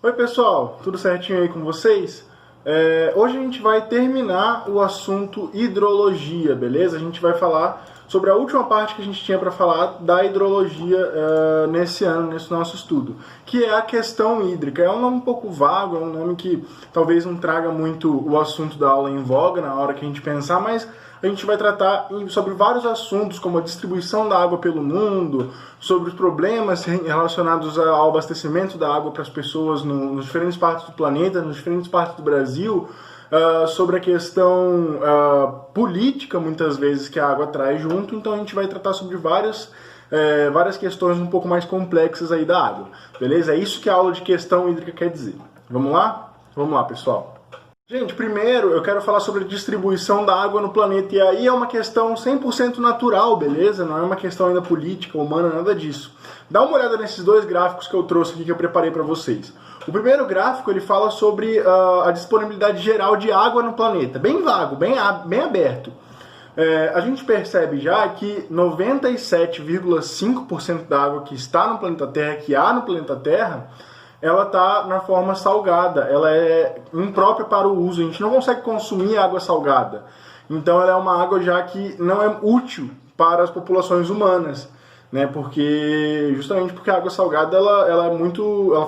Oi pessoal, tudo certinho aí com vocês? Hoje a gente vai terminar o assunto hidrologia, beleza? A gente vai falar sobre a última parte que a gente tinha para falar da hidrologia nesse ano, nesse nosso estudo, que é a questão hídrica. É um nome um pouco vago, é um nome que talvez não traga muito o assunto da aula em voga na hora que a gente pensar, mas a gente vai tratar sobre vários assuntos, como a distribuição da água pelo mundo, sobre os problemas relacionados ao abastecimento da água para as pessoas nas diferentes partes do planeta, nas diferentes partes do Brasil, sobre a questão política, muitas vezes, que a água traz junto. Então a gente vai tratar sobre várias questões um pouco mais complexas aí da água, beleza? É isso que a aula de questão hídrica quer dizer. Vamos lá? Vamos lá, pessoal. Gente, primeiro eu quero falar sobre a distribuição da água no planeta, e aí é uma questão 100% natural, beleza? Não é uma questão ainda política, humana, nada disso. Dá uma olhada nesses dois gráficos que eu trouxe aqui, que eu preparei para vocês. O primeiro gráfico, ele fala sobre a disponibilidade geral de água no planeta, bem vago, bem aberto. A gente percebe já que 97,5% da água que está no planeta Terra, que há no planeta Terra, ela está na forma salgada, ela é imprópria para o uso, a gente não consegue consumir água salgada. Então ela é uma água já que não é útil para as populações humanas, né? Justamente porque a água salgada ela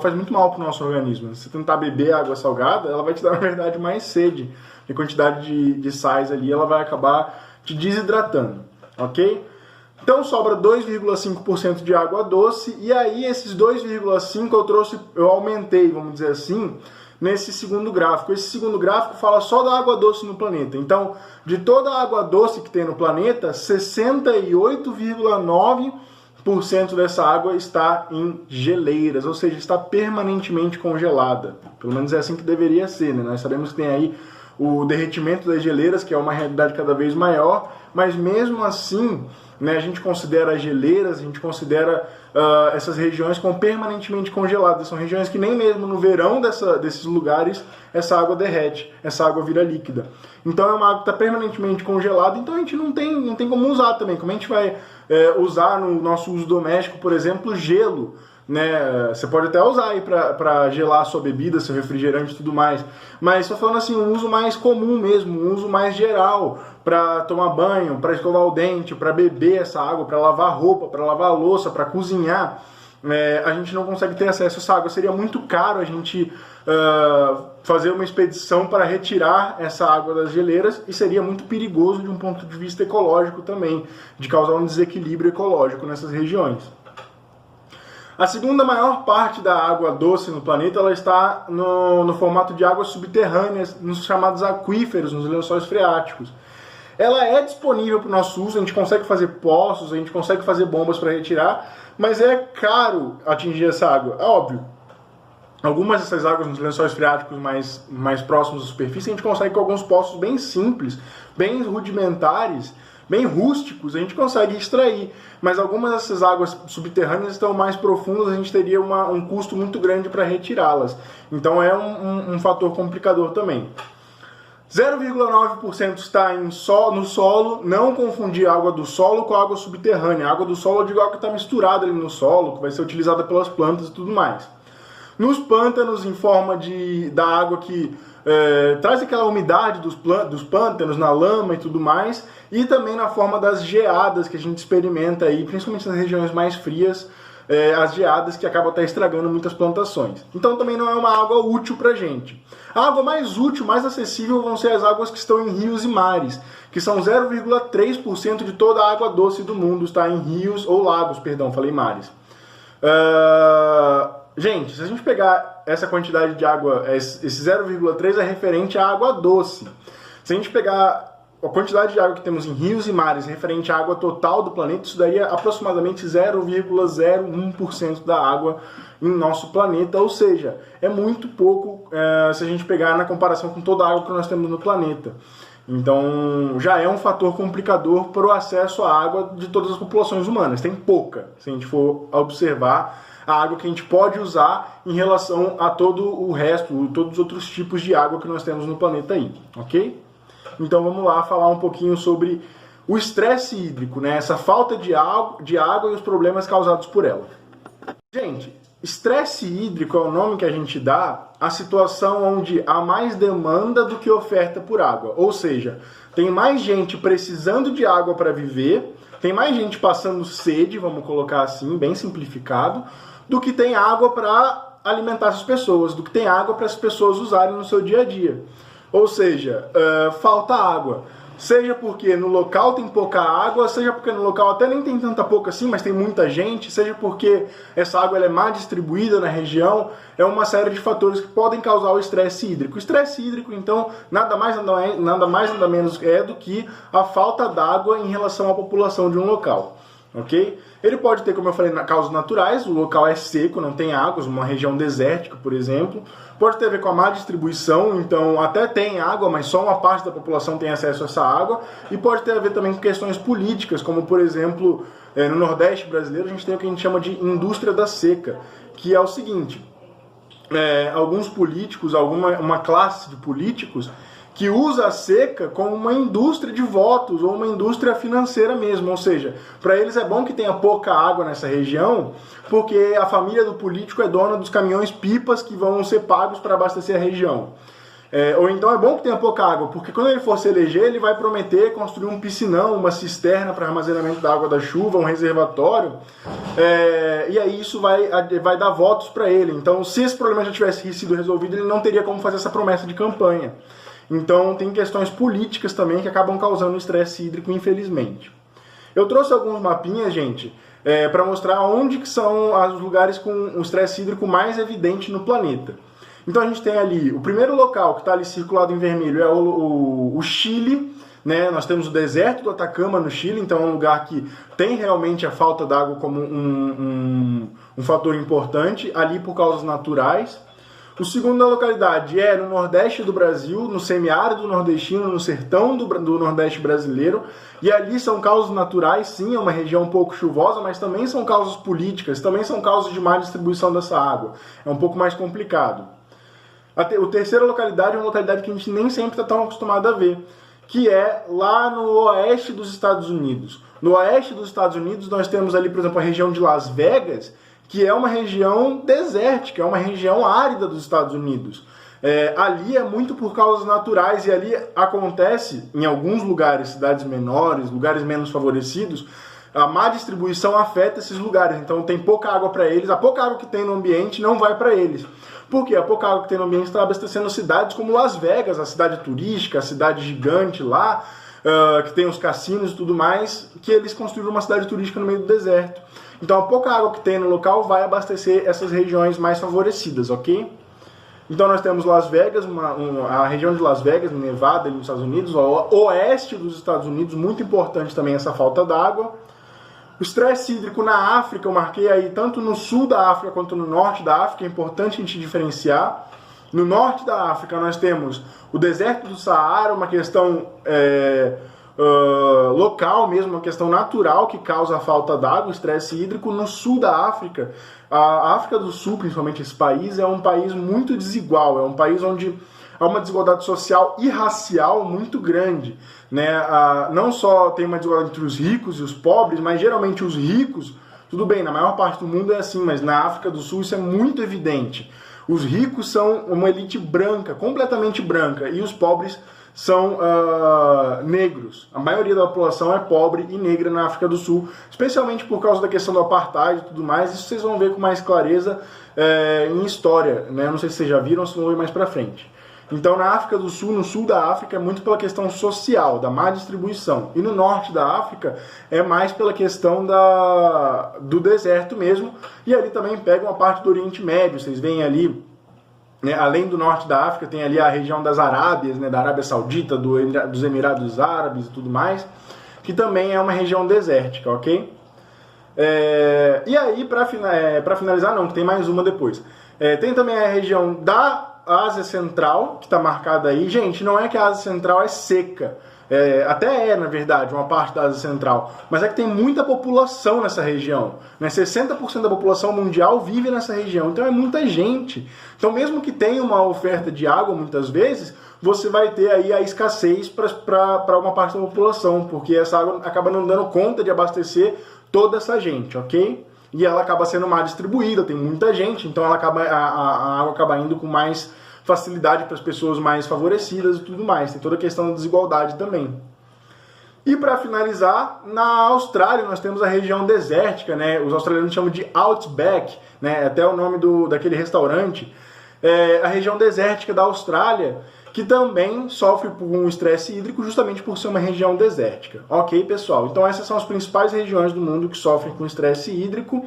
faz muito mal para o nosso organismo. Se você tentar beber água salgada, ela vai te dar, na verdade, mais sede. A quantidade de sais ali, ela vai acabar te desidratando, ok? Então sobra 2,5% de água doce, e aí esses 2,5% eu aumentei, vamos dizer assim, nesse segundo gráfico. Esse segundo gráfico fala só da água doce no planeta. Então, de toda a água doce que tem no planeta, 68,9% dessa água está em geleiras, ou seja, está permanentemente congelada. Pelo menos é assim que deveria ser, né? Nós sabemos que tem aí o derretimento das geleiras, que é uma realidade cada vez maior, mas mesmo assim, né, a gente considera as geleiras, a gente considera essas regiões como permanentemente congeladas. São regiões que nem mesmo no verão desses lugares essa água derrete, essa água vira líquida. Então é uma água que está permanentemente congelada, então a gente não tem como usar também. Como a gente vai usar no nosso uso doméstico, por exemplo, gelo, né? Você pode até usar aí para gelar a sua bebida, seu refrigerante e tudo mais, mas estou falando assim, um uso mais comum mesmo, um uso mais geral, para tomar banho, para escovar o dente, para beber essa água, para lavar roupa, para lavar a louça, para cozinhar. A gente não consegue ter acesso a essa água. Seria muito caro a gente fazer uma expedição para retirar essa água das geleiras, e seria muito perigoso de um ponto de vista ecológico também, de causar um desequilíbrio ecológico nessas regiões. A segunda maior parte da água doce no planeta, ela está no formato de águas subterrâneas, nos chamados aquíferos, nos lençóis freáticos. Ela é disponível para o nosso uso, a gente consegue fazer poços, a gente consegue fazer bombas para retirar, mas é caro atingir essa água. É óbvio, algumas dessas águas nos lençóis freáticos mais próximos da superfície, a gente consegue com alguns poços bem simples, bem rudimentares, bem rústicos, a gente consegue extrair, mas algumas dessas águas subterrâneas estão mais profundas, a gente teria um custo muito grande para retirá-las. Então é um fator complicador também. 0,9% está no solo, não confundir a água do solo com a água subterrânea. A água do solo, eu digo, água que está misturada ali no solo, que vai ser utilizada pelas plantas e tudo mais. Nos pântanos, em forma da água que traz aquela umidade dos pântanos, na lama e tudo mais, e também na forma das geadas que a gente experimenta aí, principalmente nas regiões mais frias, as geadas que acabam até estragando muitas plantações. Então também não é uma água útil para a gente. A água mais útil, mais acessível, vão ser as águas que estão em rios e mares, que são 0,3% de toda a água doce do mundo está em rios ou lagos, perdão, falei mares. Gente, se a gente pegar essa quantidade de água, esse 0,3 é referente à água doce. Se a gente pegar a quantidade de água que temos em rios e mares referente à água total do planeta, isso daria aproximadamente 0,01% da água em nosso planeta, ou seja, é muito pouco se a gente pegar na comparação com toda a água que nós temos no planeta. Então já é um fator complicador para o acesso à água de todas as populações humanas. Tem pouca, se a gente for observar a água que a gente pode usar em relação a todo o resto, todos os outros tipos de água que nós temos no planeta aí, ok? Então vamos lá falar um pouquinho sobre o estresse hídrico, né? Essa falta de água e os problemas causados por ela. Gente, estresse hídrico é o nome que a gente dá à situação onde há mais demanda do que oferta por água. Ou seja, tem mais gente precisando de água para viver, tem mais gente passando sede, vamos colocar assim, bem simplificado, do que tem água para alimentar essas pessoas, do que tem água para as pessoas usarem no seu dia a dia. Ou seja, falta água. Seja porque no local tem pouca água, seja porque no local até nem tem tanta pouca assim, mas tem muita gente, seja porque essa água ela é má distribuída na região, é uma série de fatores que podem causar o estresse hídrico. O estresse hídrico, então, nada mais nada menos é do que a falta d'água em relação à população de um local. Ok? Ele pode ter, como eu falei, causas naturais, o local é seco, não tem águas, uma região desértica, por exemplo. Pode ter a ver com a má distribuição, então até tem água, mas só uma parte da população tem acesso a essa água. E pode ter a ver também com questões políticas, como por exemplo, no Nordeste brasileiro a gente tem o que a gente chama de indústria da seca, que é o seguinte, alguns políticos, uma classe de políticos que usa a seca como uma indústria de votos ou uma indústria financeira mesmo. Ou seja, para eles é bom que tenha pouca água nessa região, porque a família do político é dona dos caminhões-pipas que vão ser pagos para abastecer a região. Ou então é bom que tenha pouca água, porque quando ele for se eleger, ele vai prometer construir um piscinão, uma cisterna para armazenamento da água da chuva, um reservatório, e aí isso vai dar votos para ele. Então, se esse problema já tivesse sido resolvido, ele não teria como fazer essa promessa de campanha. Então tem questões políticas também que acabam causando estresse hídrico, infelizmente. Eu trouxe alguns mapinhas, gente, para mostrar onde que são os lugares com o estresse hídrico mais evidente no planeta. Então a gente tem ali, o primeiro local que está ali circulado em vermelho é o Chile, né? Nós temos o deserto do Atacama no Chile, então é um lugar que tem realmente a falta d'água como um fator importante, ali por causas naturais. O segundo da localidade é no Nordeste do Brasil, no semiárido nordestino, no sertão do Nordeste brasileiro. E ali são causas naturais, sim, é uma região um pouco chuvosa, mas também são causas políticas, também são causas de má distribuição dessa água. É um pouco mais complicado. A terceira localidade é uma localidade que a gente nem sempre está tão acostumado a ver, que é lá no oeste dos Estados Unidos. No oeste dos Estados Unidos nós temos ali, por exemplo, a região de Las Vegas, que é uma região desértica, é uma região árida dos Estados Unidos. Ali é muito por causas naturais e ali acontece, em alguns lugares, cidades menores, lugares menos favorecidos, a má distribuição afeta esses lugares. Então tem pouca água para eles, a pouca água que tem no ambiente não vai para eles. Porque a pouca água que tem no ambiente está abastecendo cidades como Las Vegas, a cidade turística, a cidade gigante lá, que tem os cassinos e tudo mais, que eles construíram uma cidade turística no meio do deserto. Então a pouca água que tem no local vai abastecer essas regiões mais favorecidas, ok? Então nós temos Las Vegas, a região de Las Vegas, Nevada, nos Estados Unidos, o oeste dos Estados Unidos, muito importante também essa falta d'água. O estresse hídrico na África, eu marquei aí tanto no sul da África quanto no norte da África, é importante a gente diferenciar. No norte da África nós temos o deserto do Saara, uma questão local mesmo, uma questão natural que causa a falta d'água, o estresse hídrico. No sul da África, a África do Sul, principalmente esse país, é um país muito desigual, é um país onde há uma desigualdade social e racial muito grande, né? Não só tem uma desigualdade entre os ricos e os pobres, mas geralmente os ricos, tudo bem, na maior parte do mundo é assim, mas na África do Sul isso é muito evidente. Os ricos são uma elite branca, completamente branca, e os pobres são negros. A maioria da população é pobre e negra na África do Sul, especialmente por causa da questão do apartheid e tudo mais. Isso vocês vão ver com mais clareza em história, né? Não sei se vocês já viram ou se vão ver mais pra frente. Então na África do Sul, no sul da África, é muito pela questão social, da má distribuição. E no norte da África é mais pela questão do deserto mesmo. E ali também pega uma parte do Oriente Médio. Vocês veem ali, né, além do norte da África, tem ali a região das Arábias, né, da Arábia Saudita, dos Emirados Árabes e tudo mais, que também é uma região desértica, ok? E aí, para finalizar, não, que tem mais uma depois. Tem também a região da Ásia Central, que está marcada aí. Gente, não é que a Ásia Central é seca. Até na verdade, uma parte da Ásia Central. Mas é que tem muita população nessa região. Né? 60% da população mundial vive nessa região. Então é muita gente. Então mesmo que tenha uma oferta de água, muitas vezes, você vai ter aí a escassez para uma parte da população. Porque essa água acaba não dando conta de abastecer toda essa gente, ok? e ela acaba sendo mal distribuída, tem muita gente, então ela acaba, a água acaba indo com mais facilidade para as pessoas mais favorecidas e tudo mais. Tem toda a questão da desigualdade também. E para finalizar, na Austrália nós temos a região desértica, né? Os australianos chamam de Outback, né? Até o nome daquele restaurante. A região desértica da Austrália, que também sofre por um estresse hídrico justamente por ser uma região desértica. Ok, pessoal? Então essas são as principais regiões do mundo que sofrem com estresse hídrico.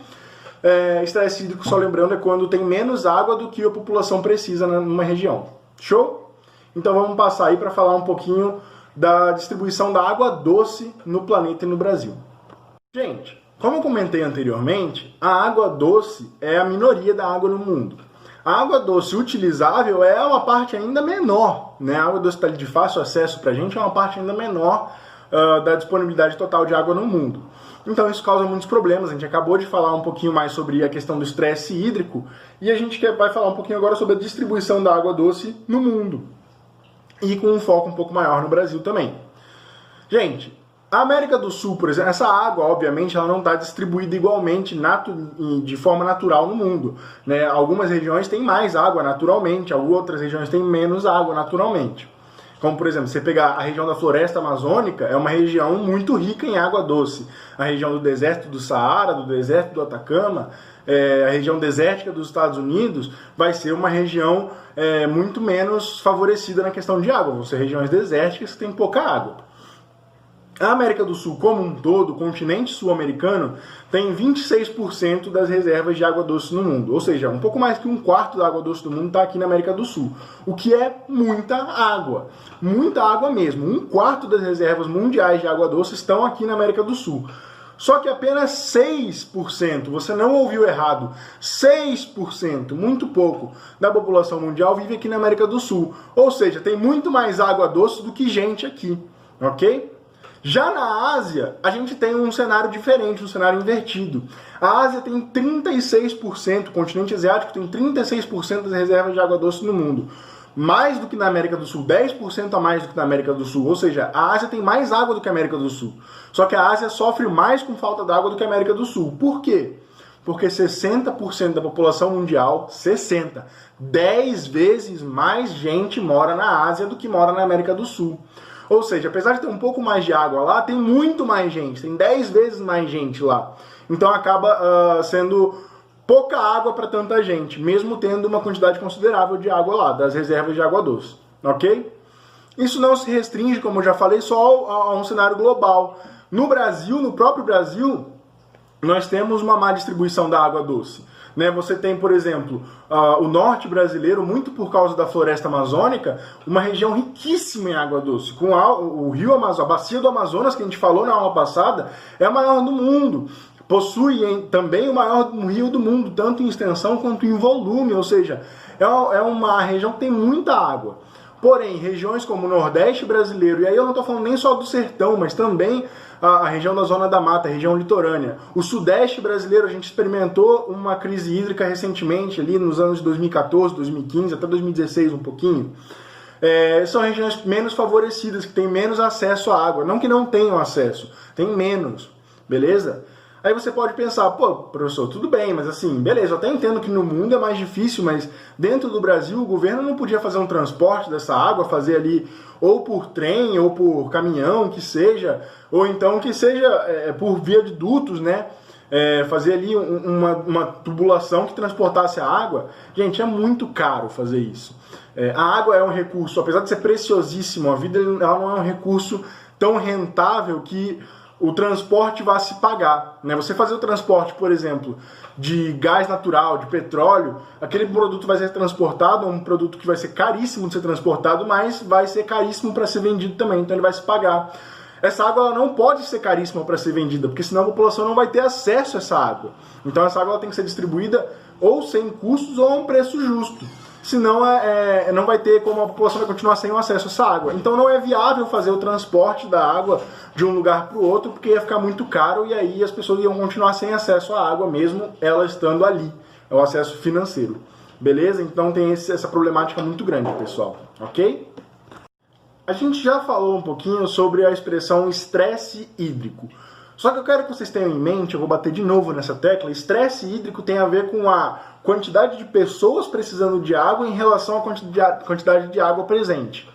Estresse hídrico, só lembrando, é quando tem menos água do que a população precisa numa região. Show? Então vamos passar aí para falar um pouquinho da distribuição da água doce no planeta e no Brasil. Gente, como eu comentei anteriormente, a água doce é a minoria da água no mundo. A água doce utilizável é uma parte ainda menor, né? A água doce está de fácil acesso para a gente, é uma parte ainda menor da disponibilidade total de água no mundo. Então isso causa muitos problemas. A gente acabou de falar um pouquinho mais sobre a questão do estresse hídrico e a gente vai falar um pouquinho agora sobre a distribuição da água doce no mundo. E com um foco um pouco maior no Brasil também. Gente, a América do Sul, por exemplo, essa água, obviamente, ela não está distribuída igualmente de forma natural no mundo, né? Algumas regiões têm mais água naturalmente, outras regiões têm menos água naturalmente. Como, por exemplo, você pegar a região da floresta amazônica, é uma região muito rica em água doce. A região do deserto do Saara, do deserto do Atacama, a região desértica dos Estados Unidos, vai ser uma região muito menos favorecida na questão de água. Vão ser regiões desérticas que têm pouca água. A América do Sul, como um todo, o continente sul-americano, tem 26% das reservas de água doce no mundo. Ou seja, um pouco mais que um quarto da água doce do mundo está aqui na América do Sul. O que é muita água. Muita água mesmo. Um quarto das reservas mundiais de água doce estão aqui na América do Sul. Só que apenas 6%, você não ouviu errado, 6%, muito pouco, da população mundial vive aqui na América do Sul. Ou seja, tem muito mais água doce do que gente aqui, ok? Já na Ásia, a gente tem um cenário diferente, um cenário invertido. A Ásia tem 36%, o continente asiático tem 36% das reservas de água doce no mundo. Mais do que na América do Sul, 10% a mais do que na América do Sul. Ou seja, a Ásia tem mais água do que a América do Sul. Só que a Ásia sofre mais com falta d'água do que a América do Sul. Por quê? Porque 60% da população mundial, 10 vezes mais gente mora na Ásia do que mora na América do Sul. Ou seja, apesar de ter um pouco mais de água lá, tem muito mais gente, tem 10 vezes mais gente lá. Então acaba sendo pouca água para tanta gente, mesmo tendo uma quantidade considerável de água lá, das reservas de água doce, ok? Isso não se restringe, como eu já falei, só a um cenário global. No Brasil, no próprio Brasil, nós temos uma má distribuição da água doce. Né? Você tem, por exemplo, o norte brasileiro, muito por causa da floresta amazônica, uma região riquíssima em água doce. Com o rio Amazonas, a bacia do Amazonas, que a gente falou na aula passada, é a maior do mundo. Possui também o maior rio do mundo, tanto em extensão quanto em volume, ou seja, é uma região que tem muita água. Porém, regiões como o Nordeste brasileiro, e aí eu não estou falando nem só do sertão, mas também a região da Zona da Mata, a região litorânea. O Sudeste brasileiro, a gente experimentou uma crise hídrica recentemente, ali nos anos de 2014, 2015, até 2016 um pouquinho. São regiões menos favorecidas, que têm menos acesso à água. Não que não tenham acesso, tem menos, beleza? Aí você pode pensar, pô, professor, tudo bem, mas assim, beleza, eu até entendo que no mundo é mais difícil, mas dentro do Brasil o governo não podia fazer um transporte dessa água, fazer ali ou por trem, ou por caminhão, que seja, ou então que seja por via de dutos, né? Fazer ali uma tubulação que transportasse a água. Gente, é muito caro fazer isso. A água é um recurso, apesar de ser preciosíssimo, a vida ela não é um recurso tão rentável que o transporte vai se pagar, né? Você fazer o transporte, por exemplo, de gás natural, de petróleo, aquele produto vai ser transportado, é um produto que vai ser caríssimo de ser transportado, mas vai ser caríssimo para ser vendido também, então ele vai se pagar. Essa água ela não pode ser caríssima para ser vendida, porque senão a população não vai ter acesso a essa água. Então essa água ela tem que ser distribuída ou sem custos ou a um preço justo. Senão não vai ter como a população vai continuar sem o acesso a essa água. Então não é viável fazer o transporte da água de um lugar para o outro, porque ia ficar muito caro e aí as pessoas iam continuar sem acesso à água, mesmo ela estando ali. É o acesso financeiro. Beleza? Então tem essa problemática muito grande, pessoal. Ok? A gente já falou um pouquinho sobre a expressão estresse hídrico. Só que eu quero que vocês tenham em mente, eu vou bater de novo nessa tecla, estresse hídrico tem a ver com a quantidade de pessoas precisando de água em relação à quantidade de água presente.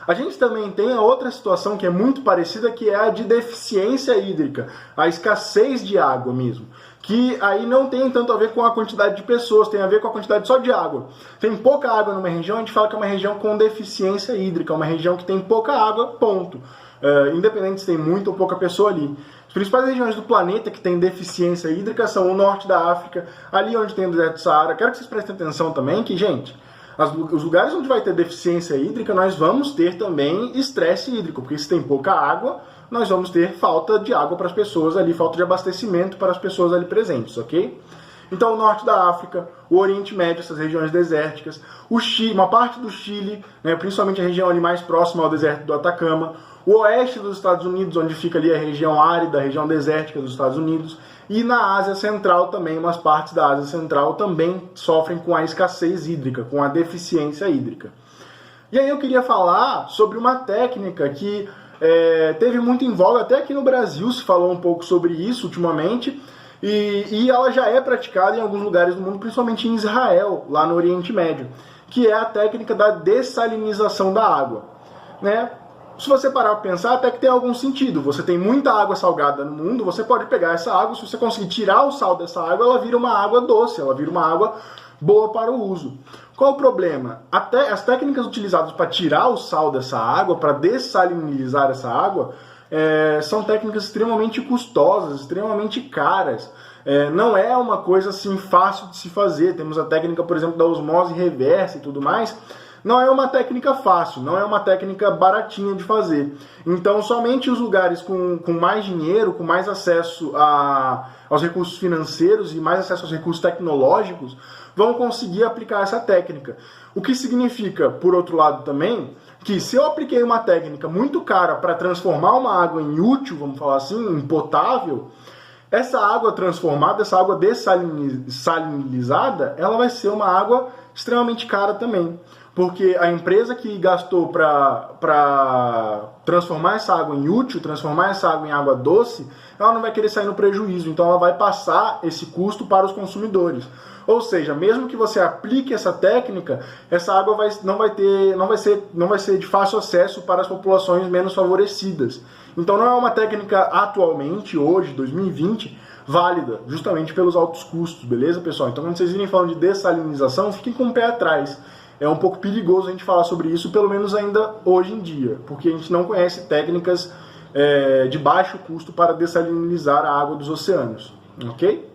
A gente também tem a outra situação que é muito parecida, que é a de deficiência hídrica, a escassez de água mesmo. Que aí não tem tanto a ver com a quantidade de pessoas, tem a ver com a quantidade só de água. Tem pouca água numa região, a gente fala que é uma região com deficiência hídrica, uma região que tem pouca água, ponto. Independente se tem muita ou pouca pessoa ali. As principais regiões do planeta que tem deficiência hídrica são o norte da África, ali onde tem o deserto do Saara. Quero que vocês prestem atenção também que, gente, os lugares onde vai ter deficiência hídrica, nós vamos ter também estresse hídrico, porque se tem pouca água, nós vamos ter falta de água para as pessoas ali, falta de abastecimento para as pessoas ali presentes, ok? Então o norte da África, o Oriente Médio, essas regiões desérticas, o Chile, uma parte do Chile, né, principalmente a região ali mais próxima ao deserto do Atacama, o oeste dos Estados Unidos, onde fica ali a região árida, a região desértica dos Estados Unidos, e na Ásia Central também, umas partes da Ásia Central também sofrem com a escassez hídrica, com a deficiência hídrica. E aí eu queria falar sobre uma técnica que teve muito em voga, até aqui no Brasil se falou um pouco sobre isso ultimamente, e ela já é praticada em alguns lugares do mundo, principalmente em Israel, lá no Oriente Médio, que é a técnica da dessalinização da água, né? Se você parar para pensar, até que tem algum sentido. Você tem muita água salgada no mundo, você pode pegar essa água, se você conseguir tirar o sal dessa água, ela vira uma água doce, ela vira uma água boa para o uso. Qual o problema? Até as técnicas utilizadas para tirar o sal dessa água, para dessalinizar essa água, são técnicas extremamente custosas, extremamente caras. Não é uma coisa assim fácil de se fazer. Temos a técnica, por exemplo, da osmose reversa e tudo mais. Não é uma técnica fácil, não é uma técnica baratinha de fazer. Então, somente os lugares com mais dinheiro, com mais acesso aos recursos financeiros e mais acesso aos recursos tecnológicos, vão conseguir aplicar essa técnica. O que significa, por outro lado também, que se eu apliquei uma técnica muito cara para transformar uma água em útil, vamos falar assim, em potável, essa água transformada, essa água dessalinizada, ela vai ser uma água extremamente cara também. Porque a empresa que gastou para transformar essa água em útil, transformar essa água em água doce, ela não vai querer sair no prejuízo, então ela vai passar esse custo para os consumidores. Ou seja, mesmo que você aplique essa técnica, essa água não vai ser de fácil acesso para as populações menos favorecidas. Então não é uma técnica atualmente, hoje, 2020, válida, justamente pelos altos custos, beleza, pessoal? Então quando vocês virem falando de dessalinização, fiquem com o pé atrás. É um pouco perigoso a gente falar sobre isso, pelo menos ainda hoje em dia, porque a gente não conhece técnicas de baixo custo para dessalinizar a água dos oceanos, ok?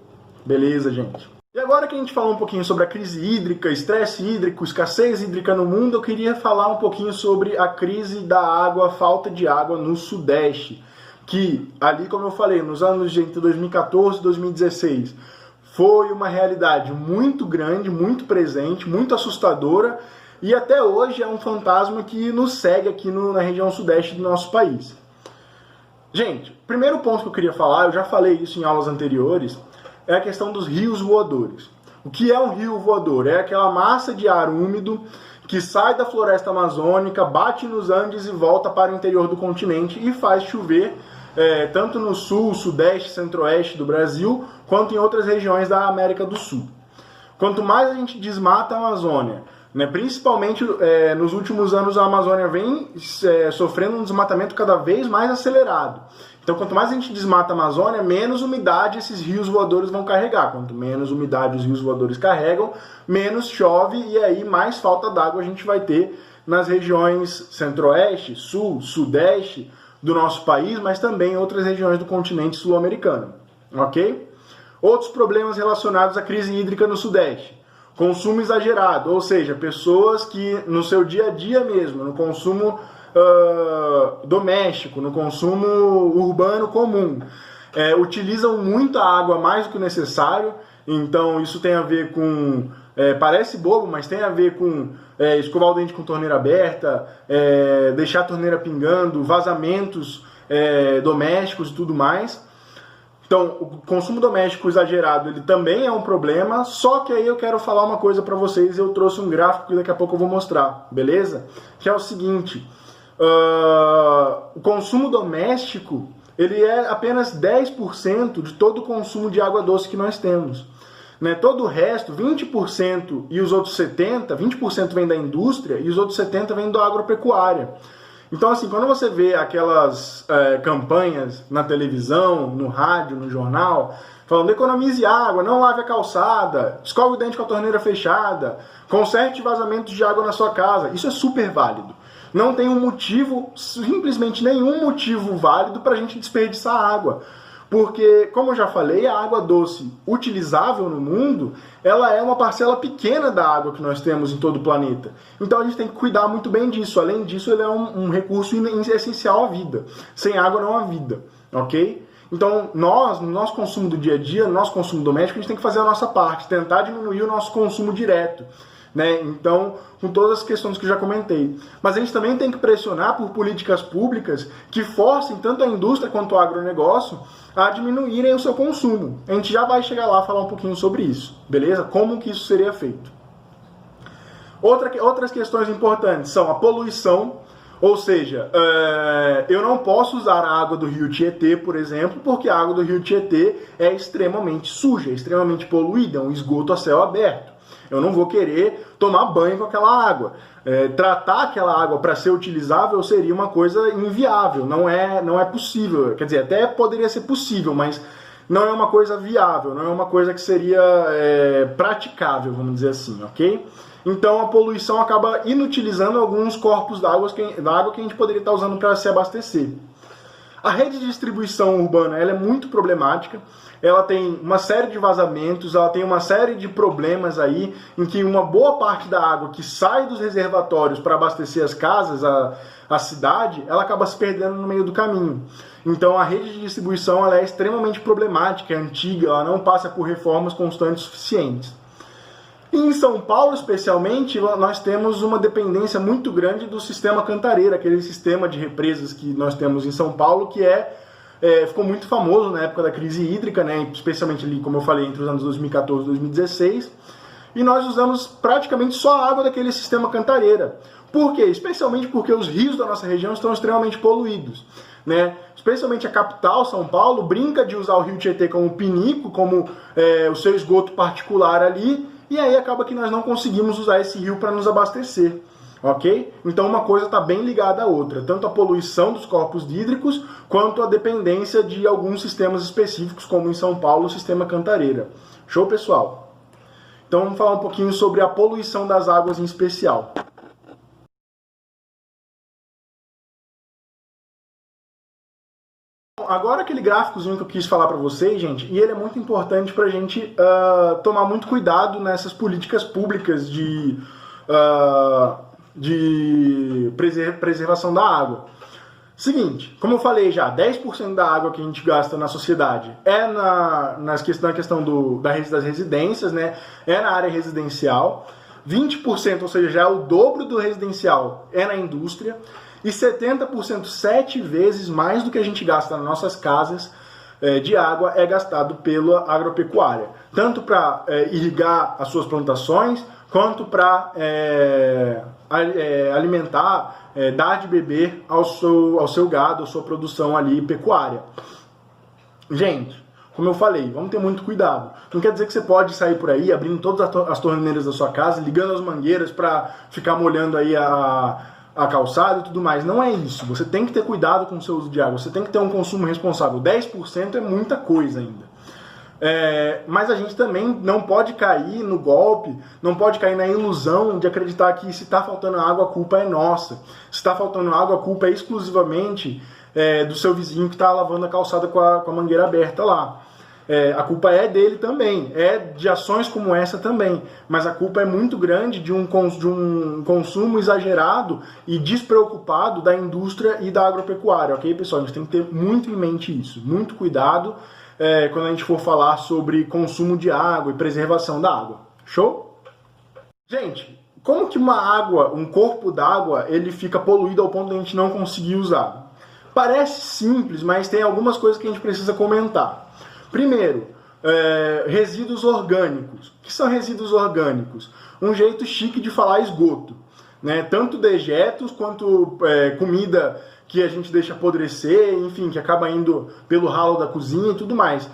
Beleza, gente. E agora que a gente falou um pouquinho sobre a crise hídrica, estresse hídrico, escassez hídrica no mundo, eu queria falar um pouquinho sobre a crise da água, falta de água no Sudeste, que ali, como eu falei, nos anos entre 2014 e 2016, foi uma realidade muito grande, muito presente, muito assustadora, e até hoje é um fantasma que nos segue aqui na região sudeste do nosso país. Gente, primeiro ponto que eu queria falar, eu já falei isso em aulas anteriores, é a questão dos rios voadores. O que é um rio voador? É aquela massa de ar úmido que sai da floresta amazônica, bate nos Andes e volta para o interior do continente e faz chover tanto no sul, sudeste, centro-oeste do Brasil, quanto em outras regiões da América do Sul. Quanto mais a gente desmata a Amazônia, né, principalmente nos últimos anos a Amazônia vem sofrendo um desmatamento cada vez mais acelerado. Então quanto mais a gente desmata a Amazônia, menos umidade esses rios voadores vão carregar. Quanto menos umidade os rios voadores carregam, menos chove e aí mais falta d'água a gente vai ter nas regiões centro-oeste, sul, sudeste do nosso país, mas também em outras regiões do continente sul-americano, ok? Outros problemas relacionados à crise hídrica no Sudeste. Consumo exagerado, ou seja, pessoas que no seu dia a dia mesmo, no consumo doméstico, no consumo urbano comum, utilizam muita água mais do que o necessário, então isso tem a ver com... parece bobo, mas tem a ver com escovar o dente com torneira aberta, deixar a torneira pingando, vazamentos domésticos e tudo mais. Então, o consumo doméstico exagerado ele também é um problema, só que aí eu quero falar uma coisa para vocês, eu trouxe um gráfico que daqui a pouco eu vou mostrar, beleza? Que é o seguinte, o consumo doméstico ele é apenas 10% de todo o consumo de água doce que nós temos. Né? Todo o resto, 20% e os outros 70%, 20% vem da indústria e os outros 70% vem da agropecuária. Então, assim, quando você vê aquelas campanhas na televisão, no rádio, no jornal, falando economize água, não lave a calçada, escove o dente com a torneira fechada, conserte vazamentos de água na sua casa, isso é super válido. Não tem um motivo, simplesmente nenhum motivo válido para a gente desperdiçar água. Porque, como eu já falei, a água doce utilizável no mundo, ela é uma parcela pequena da água que nós temos em todo o planeta. Então a gente tem que cuidar muito bem disso. Além disso, ele é um recurso essencial à vida. Sem água não há vida, ok? Então nós, no nosso consumo do dia a dia, no nosso consumo doméstico, a gente tem que fazer a nossa parte, tentar diminuir o nosso consumo direto. Né? Então, com todas as questões que eu já comentei. Mas a gente também tem que pressionar por políticas públicas que forcem tanto a indústria quanto o agronegócio a diminuírem o seu consumo. A gente já vai chegar lá a falar um pouquinho sobre isso, beleza? Como que isso seria feito. Outras questões importantes são a poluição, ou seja, eu não posso usar a água do rio Tietê, por exemplo, porque a água do rio Tietê é extremamente suja, é extremamente poluída, é um esgoto a céu aberto. Eu não vou querer tomar banho com aquela água. Tratar aquela água para ser utilizável seria uma coisa inviável, não é possível. Quer dizer, até poderia ser possível, mas não é uma coisa viável, não é uma coisa que seria praticável, vamos dizer assim, ok? Então a poluição acaba inutilizando alguns corpos d'água que a gente poderia estar usando para se abastecer. A rede de distribuição urbana ela é muito problemática, ela tem uma série de vazamentos, ela tem uma série de problemas aí, em que uma boa parte da água que sai dos reservatórios para abastecer as casas, a cidade, ela acaba se perdendo no meio do caminho. Então a rede de distribuição ela é extremamente problemática, é antiga, ela não passa por reformas constantes suficientes. E em São Paulo, especialmente, nós temos uma dependência muito grande do sistema Cantareira, aquele sistema de represas que nós temos em São Paulo, que ficou muito famoso na época da crise hídrica, né, especialmente ali, como eu falei, entre os anos 2014 e 2016. E nós usamos praticamente só a água daquele sistema Cantareira. Por quê? Especialmente porque os rios da nossa região estão extremamente poluídos. Né? Especialmente a capital, São Paulo, brinca de usar o rio Tietê como pinico, como o seu esgoto particular ali, e aí acaba que nós não conseguimos usar esse rio para nos abastecer, ok? Então uma coisa está bem ligada à outra, tanto a poluição dos corpos hídricos, quanto a dependência de alguns sistemas específicos, como em São Paulo o sistema Cantareira. Show, pessoal? Então vamos falar um pouquinho sobre a poluição das águas em especial. Agora aquele gráficozinho que eu quis falar para vocês, gente, e ele é muito importante para a gente tomar muito cuidado nessas políticas públicas de preservação da água. Seguinte, como eu falei já, 10% da água que a gente gasta na sociedade é na questão das residências, né? É na área residencial. 20%, ou seja, já é o dobro do residencial, é na indústria. E 70%, 7 vezes mais do que a gente gasta nas nossas casas de água é gastado pela agropecuária. Tanto para irrigar as suas plantações, quanto para alimentar, dar de beber ao seu gado, à sua produção ali pecuária. Gente, como eu falei, vamos ter muito cuidado. Não quer dizer que você pode sair por aí abrindo todas as torneiras da sua casa, ligando as mangueiras para ficar molhando aí a calçada e tudo mais. Não é isso. Você tem que ter cuidado com o seu uso de água. Você tem que ter um consumo responsável. 10% é muita coisa ainda. Mas a gente também não pode cair no golpe, não pode cair na ilusão de acreditar que se está faltando água, a culpa é nossa. Se está faltando água, a culpa é exclusivamente do seu vizinho que está lavando a calçada com a mangueira aberta lá. A culpa é dele também, é de ações como essa também, mas a culpa é muito grande de um consumo exagerado e despreocupado da indústria e da agropecuária, ok, pessoal? A gente tem que ter muito em mente isso, muito cuidado quando a gente for falar sobre consumo de água e preservação da água. Show? Gente, como que um corpo d'água, ele fica poluído ao ponto de a gente não conseguir usar? Parece simples, mas tem algumas coisas que a gente precisa comentar. Primeiro, resíduos orgânicos. O que são resíduos orgânicos? Um jeito chique de falar esgoto, né? Tanto dejetos quanto comida que a gente deixa apodrecer, enfim, que acaba indo pelo ralo da cozinha e tudo mais.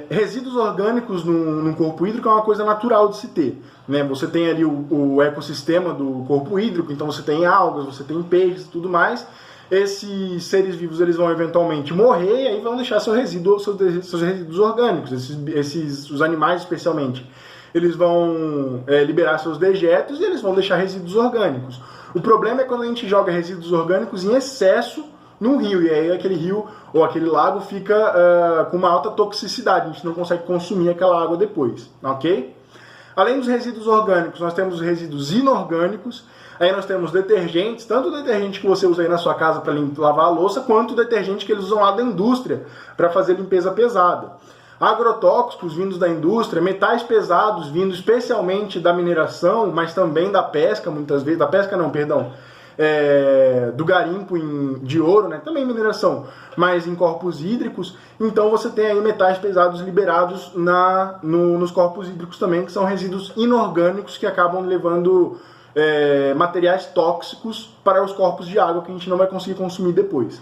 Resíduos orgânicos no corpo hídrico é uma coisa natural de se ter, né? Você tem ali o ecossistema do corpo hídrico, então você tem algas, você tem peixes e tudo mais. Esses seres vivos eles vão eventualmente morrer e aí vão deixar seus resíduos orgânicos, os animais especialmente. Eles vão liberar seus dejetos e eles vão deixar resíduos orgânicos. O problema é quando a gente joga resíduos orgânicos em excesso num rio, e aí aquele rio ou aquele lago fica com uma alta toxicidade, a gente não consegue consumir aquela água depois, ok? Além dos resíduos orgânicos, nós temos os resíduos inorgânicos, aí nós temos detergentes, tanto o detergente que você usa aí na sua casa para lavar a louça, quanto o detergente que eles usam lá da indústria para fazer limpeza pesada. Agrotóxicos vindos da indústria, metais pesados vindos especialmente da mineração, mas também da pesca, muitas vezes, do garimpo de ouro, né? Também mineração, mas em corpos hídricos. Então você tem aí metais pesados liberados nos corpos hídricos também, que são resíduos inorgânicos que acabam levando materiais tóxicos para os corpos de água que a gente não vai conseguir consumir depois.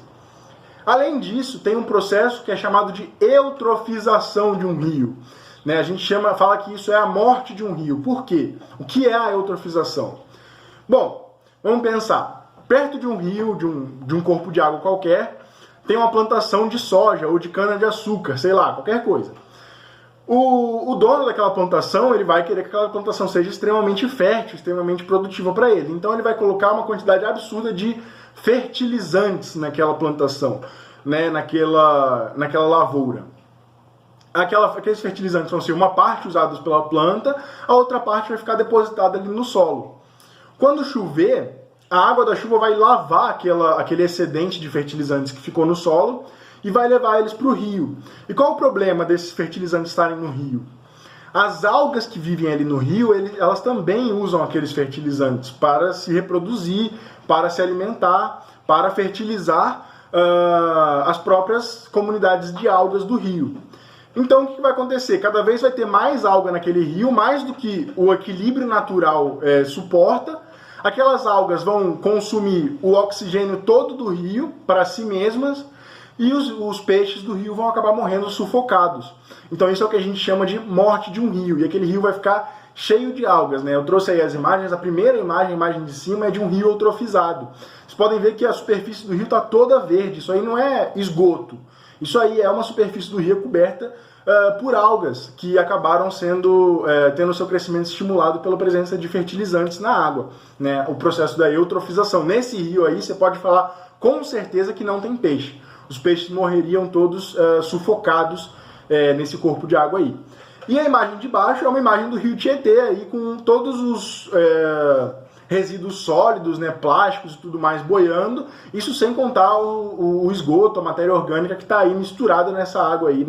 Além disso, tem um processo que é chamado de eutrofização de um rio, né? A gente fala que isso é a morte de um rio. Por quê? O que é a eutrofização? Bom, vamos pensar. Perto de um rio, de um corpo de água qualquer, tem uma plantação de soja ou de cana-de-açúcar, sei lá, qualquer coisa. O dono daquela plantação, ele vai querer que aquela plantação seja extremamente fértil, extremamente produtiva para ele. Então ele vai colocar uma quantidade absurda de fertilizantes naquela plantação, né, naquela lavoura. Aqueles fertilizantes vão ser uma parte usados pela planta, a outra parte vai ficar depositada ali no solo. Quando chover, a água da chuva vai lavar aquele excedente de fertilizantes que ficou no solo e vai levar eles para o rio. E qual o problema desses fertilizantes estarem no rio? As algas que vivem ali no rio, elas também usam aqueles fertilizantes para se reproduzir, para se alimentar, para fertilizar as próprias comunidades de algas do rio. Então o que vai acontecer? Cada vez vai ter mais alga naquele rio, mais do que o equilíbrio natural suporta. Aquelas algas vão consumir o oxigênio todo do rio para si mesmas e os peixes do rio vão acabar morrendo sufocados. Então isso é o que a gente chama de morte de um rio, e aquele rio vai ficar cheio de algas, né? Eu trouxe aí as imagens, a primeira imagem, a imagem de cima, é de um rio eutrofizado. Vocês podem ver que a superfície do rio está toda verde, isso aí não é esgoto, isso aí é uma superfície do rio coberta por algas que acabaram tendo seu crescimento estimulado pela presença de fertilizantes na água, né? O processo da eutrofização. Nesse rio aí, você pode falar com certeza que não tem peixe. Os peixes morreriam todos sufocados nesse corpo de água aí. E a imagem de baixo é uma imagem do rio Tietê, aí, com todos os resíduos sólidos, né, plásticos e tudo mais boiando, isso sem contar o esgoto, a matéria orgânica que está aí misturada nessa água aí,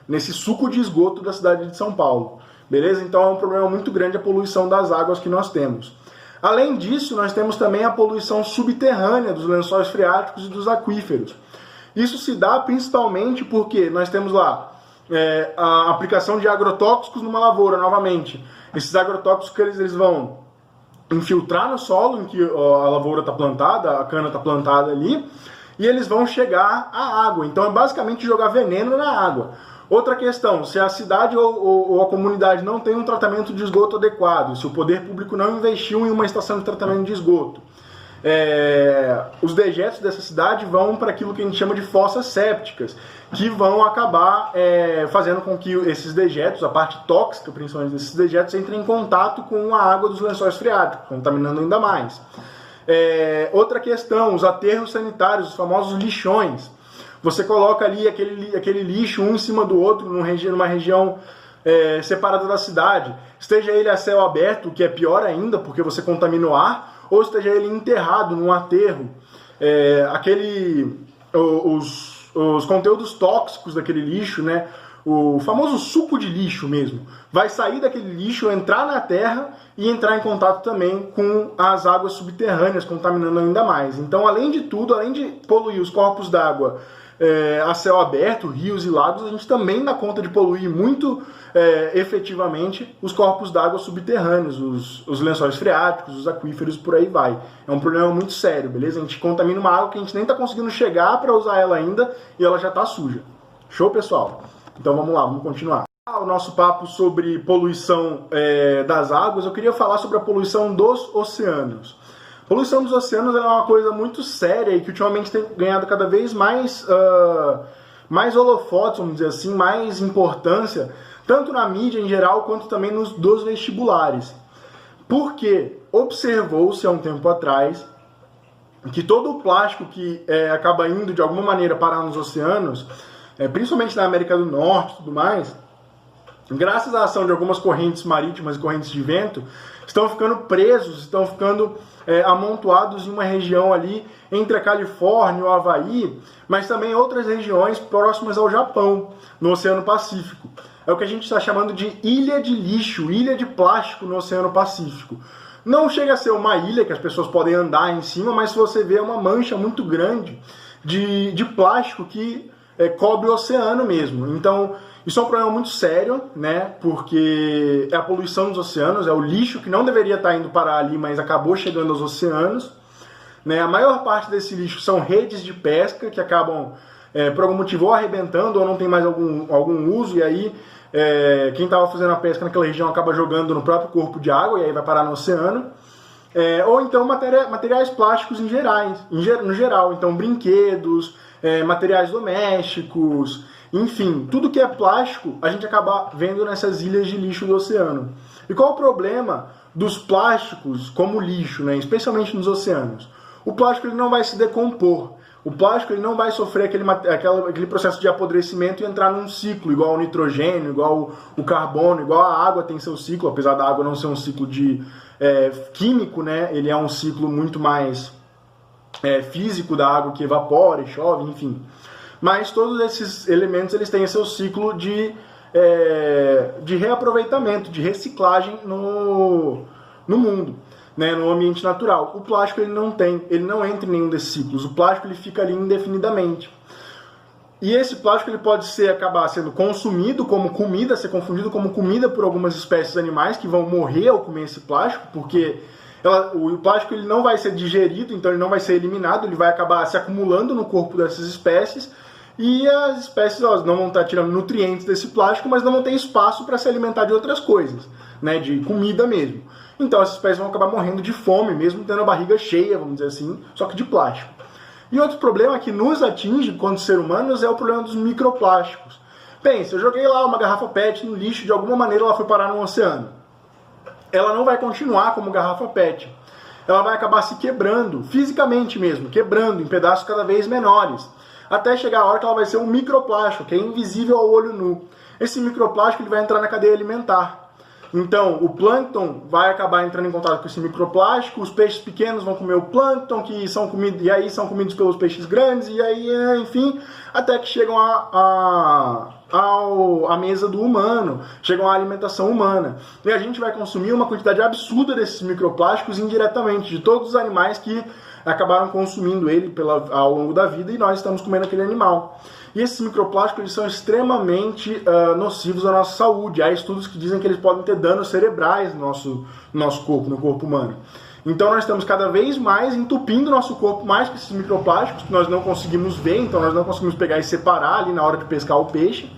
nesse suco de esgoto da cidade de São Paulo. Beleza? Então é um problema muito grande a poluição das águas que nós temos. Além disso, nós temos também a poluição subterrânea dos lençóis freáticos e dos aquíferos. Isso se dá principalmente porque nós temos lá a aplicação de agrotóxicos numa lavoura, novamente. Esses agrotóxicos eles vão infiltrar no solo em que a lavoura está plantada, a cana está plantada ali, e eles vão chegar à água. Então é basicamente jogar veneno na água. Outra questão, se a cidade ou a comunidade não tem um tratamento de esgoto adequado, se o poder público não investiu em uma estação de tratamento de esgoto, os dejetos dessa cidade vão para aquilo que a gente chama de fossas sépticas, que vão acabar fazendo com que esses dejetos, a parte tóxica principalmente desses dejetos, entrem em contato com a água dos lençóis freáticos, contaminando ainda mais. Outra questão, os aterros sanitários, os famosos lixões. Você coloca ali aquele lixo um em cima do outro numa região separada da cidade, esteja ele a céu aberto, que é pior ainda, porque você contamina o ar, ou esteja ele enterrado num aterro, os conteúdos tóxicos daquele lixo, né, o famoso suco de lixo mesmo, vai sair daquele lixo, entrar na terra e entrar em contato também com as águas subterrâneas, contaminando ainda mais. Então, além de tudo, além de poluir os corpos d'água a céu aberto, rios e lagos, a gente também dá conta de poluir muito efetivamente os corpos d'água subterrâneos, os lençóis freáticos, os aquíferos, por aí vai. É um problema muito sério, beleza? A gente contamina uma água que a gente nem está conseguindo chegar para usar ela ainda e ela já está suja. Show, pessoal? Então vamos lá, vamos continuar. O nosso papo sobre poluição das águas, eu queria falar sobre a poluição dos oceanos. A poluição dos oceanos é uma coisa muito séria e que ultimamente tem ganhado cada vez mais holofotes, vamos dizer assim, mais importância, tanto na mídia em geral, quanto também dos vestibulares. Porque observou-se há um tempo atrás que todo o plástico que acaba indo de alguma maneira parar nos oceanos, principalmente na América do Norte e tudo mais, graças à ação de algumas correntes marítimas e correntes de vento, estão ficando presos, estão ficando amontoados em uma região ali entre a Califórnia e o Havaí, mas também outras regiões próximas ao Japão, no Oceano Pacífico. É o que a gente está chamando de ilha de lixo, ilha de plástico no Oceano Pacífico. Não chega a ser uma ilha que as pessoas podem andar em cima, mas se você vê é uma mancha muito grande de plástico que cobre o oceano mesmo. Então, isso é um problema muito sério, né? Porque é a poluição dos oceanos, é o lixo que não deveria estar indo parar ali, mas acabou chegando aos oceanos. Né? A maior parte desse lixo são redes de pesca que acabam, por algum motivo, ou arrebentando ou não tem mais algum uso, e aí quem estava fazendo a pesca naquela região acaba jogando no próprio corpo de água e aí vai parar no oceano. Ou então materiais plásticos no geral, então brinquedos, materiais domésticos, enfim, tudo que é plástico a gente acaba vendo nessas ilhas de lixo do oceano. E qual o problema dos plásticos como lixo, né, especialmente nos oceanos? O plástico ele não vai se decompor, o plástico ele não vai sofrer aquele processo de apodrecimento e entrar num ciclo, igual o nitrogênio, igual o carbono, igual a água tem seu ciclo, apesar da água não ser um ciclo químico, né, ele é um ciclo muito mais físico da água que evapora e chove, enfim. Mas todos esses elementos eles têm seu ciclo de reaproveitamento, de reciclagem no mundo, né, no ambiente natural. O plástico ele não entra em nenhum desses ciclos. O plástico ele fica ali indefinidamente. E esse plástico ele pode acabar sendo consumido como comida, ser confundido como comida por algumas espécies animais que vão morrer ao comer esse plástico, porque o plástico ele não vai ser digerido, então ele não vai ser eliminado, ele vai acabar se acumulando no corpo dessas espécies, e as espécies não vão estar tirando nutrientes desse plástico, mas não vão ter espaço para se alimentar de outras coisas, né, de comida mesmo. Então essas espécies vão acabar morrendo de fome, mesmo tendo a barriga cheia, vamos dizer assim, só que de plástico. E outro problema que nos atinge, quanto seres humanos, é o problema dos microplásticos. Pensa, eu joguei lá uma garrafa PET no lixo, de alguma maneira ela foi parar no oceano. Ela não vai continuar como garrafa PET. Ela vai acabar se quebrando, fisicamente mesmo, quebrando em pedaços cada vez menores, até chegar a hora que ela vai ser um microplástico, que é invisível ao olho nu. Esse microplástico ele vai entrar na cadeia alimentar. Então, o plâncton vai acabar entrando em contato com esse microplástico, os peixes pequenos vão comer o plâncton, que são comidos, e aí são comidos pelos peixes grandes, e aí, enfim, até que chegam à mesa do humano, chegam à alimentação humana. E a gente vai consumir uma quantidade absurda desses microplásticos indiretamente, de todos os animais que acabaram consumindo ele ao longo da vida, e nós estamos comendo aquele animal. E esses microplásticos eles são extremamente nocivos à nossa saúde. Há estudos que dizem que eles podem ter danos cerebrais no nosso corpo, no corpo humano. Então nós estamos cada vez mais entupindo nosso corpo mais com esses microplásticos, que nós não conseguimos ver, então nós não conseguimos pegar e separar ali na hora de pescar o peixe.